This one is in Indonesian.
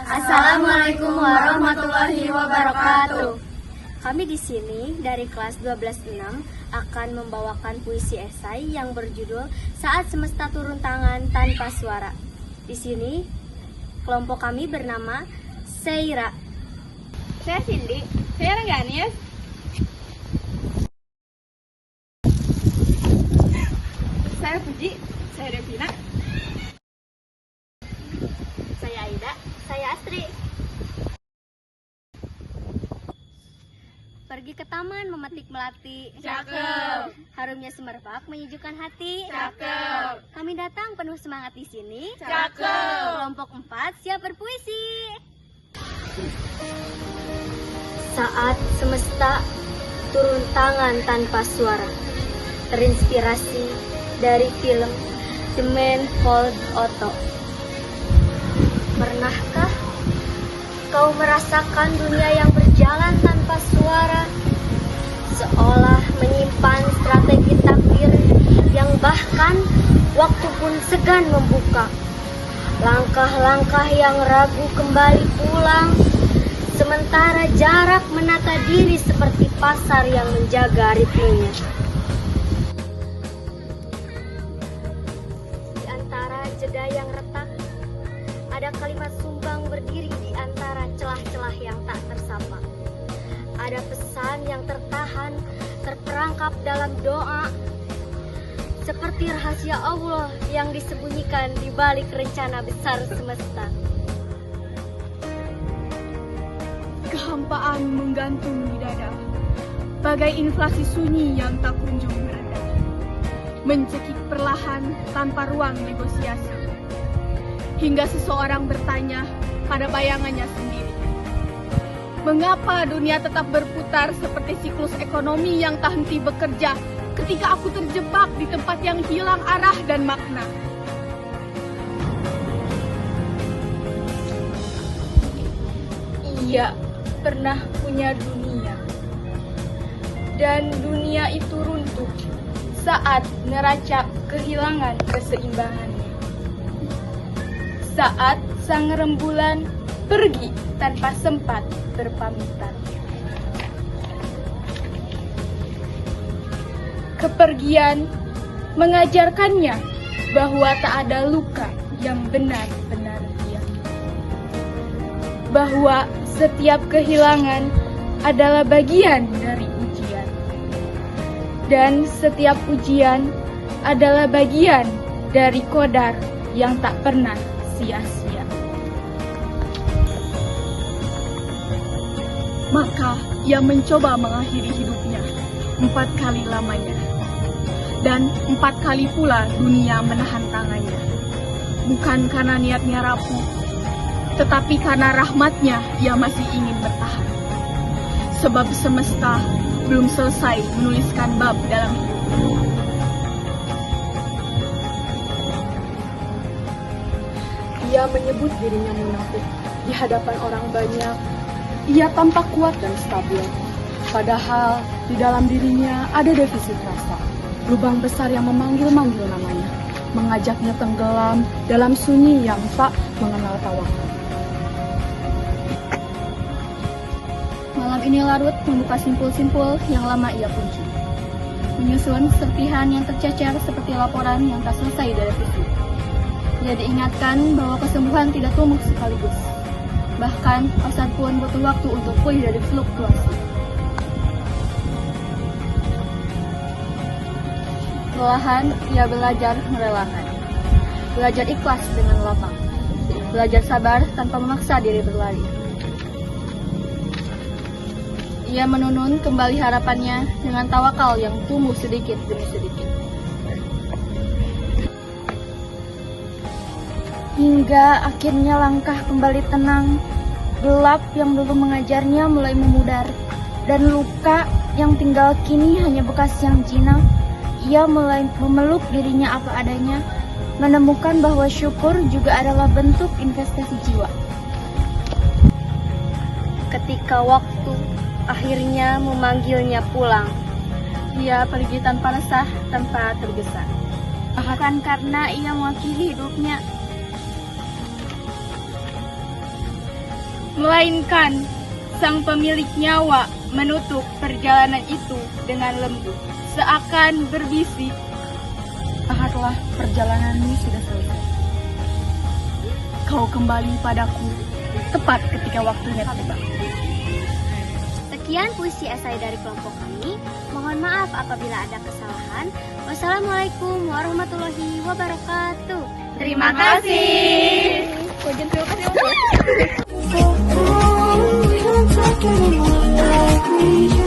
Assalamualaikum warahmatullahi wabarakatuh. Kami di sini dari kelas 12-6 akan membawakan puisi esai yang berjudul Saat Semesta Turun Tangan Tanpa Suara. Di sini kelompok kami bernama Seira. Saya Cindy. Saya Rengganis. Saya Puji. Saya Devina. Saya Aida. Saya Astri. Pergi ke taman memetik melati. Cakep. Harumnya semerbak menyejukkan hati. Cakep. Kami datang penuh semangat di sini. Cakep. Kelompok 4 siap berpuisi. Saat semesta turun tangan tanpa suara. Terinspirasi dari film The Man Called Otto. Pernahkah kau merasakan dunia yang berjalan tanpa suara, seolah menyimpan strategi takdir yang bahkan waktu pun segan membuka? Langkah-langkah yang ragu kembali pulang, sementara jarak menata diri seperti pasar yang menjaga ritmenya. Di antara jeda yang retak, ada kalimat sumbang berdiri di antara celah-celah yang tak tersapa. Ada pesan yang tertahan, terperangkap dalam doa, seperti rahasia Allah yang disembunyikan di balik rencana besar semesta. Kehampaan menggantung di dada, bagai inflasi sunyi yang tak kunjung mereda, mencekik perlahan tanpa ruang negosiasi. Hingga seseorang bertanya pada bayangannya sendiri, mengapa dunia tetap berputar seperti siklus ekonomi yang tak henti bekerja ketika aku terjebak di tempat yang hilang arah dan makna? Ia pernah punya dunia, dan dunia itu runtuh saat neraca kehilangan keseimbangannya. Saat sang rembulan pergi tanpa sempat berpamitan. Kepergian mengajarkannya bahwa tak ada luka yang benar-benar diam. Bahwa setiap kehilangan adalah bagian dari ujian. Dan setiap ujian adalah bagian dari qadar yang tak pernah sia-sia. Maka ia mencoba mengakhiri hidupnya 4 kali lamanya, dan 4 kali pula dunia menahan tangannya. Bukan karena niatnya rapuh, tetapi karena rahmatnya ia masih ingin bertahan. Sebab semesta belum selesai menuliskan bab dalam hidupnya. Ia menyebut dirinya munafik di hadapan orang banyak. Ia tampak kuat dan stabil. Padahal di dalam dirinya ada defisit rasa. Lubang besar yang memanggil-manggil namanya, mengajaknya tenggelam dalam sunyi yang tak mengenal tawakal. Malam ini larut membuka simpul-simpul yang lama ia kunci. Menyusun serpihan yang tercecer seperti laporan yang tak selesai direvisi. Ia diingatkan bahwa kesembuhan tidak tumbuh sekaligus. Bahkan, pasar pun butuh waktu untuk pulih dari fluktuasi. Perlahan, ia belajar merelakan. Belajar ikhlas dengan lapang. Belajar sabar tanpa memaksa diri berlari. Ia menunun kembali harapannya dengan tawakal yang tumbuh sedikit demi sedikit. Hingga akhirnya langkah kembali tenang, gelap yang dulu mengajarnya mulai memudar, dan luka yang tinggal kini hanya bekas yang jinak. Ia mulai memeluk dirinya apa adanya, menemukan bahwa syukur juga adalah bentuk investasi jiwa. Ketika waktu akhirnya memanggilnya pulang, Ia pergi tanpa resah, tanpa tergesa. Bahkan karena ia mewakili hidupnya. melainkan sang pemilik nyawa menutup perjalanan itu dengan lembut, seakan berbisik, Lihatlah, perjalananmu sudah selesai. kau kembali padaku tepat ketika waktunya tiba. Sekian puisi esai dari kelompok kami. Mohon maaf apabila ada kesalahan. Wassalamualaikum warahmatullahi wabarakatuh. Terima kasih. Terima kasih. Oh, we can't talk anymore like we used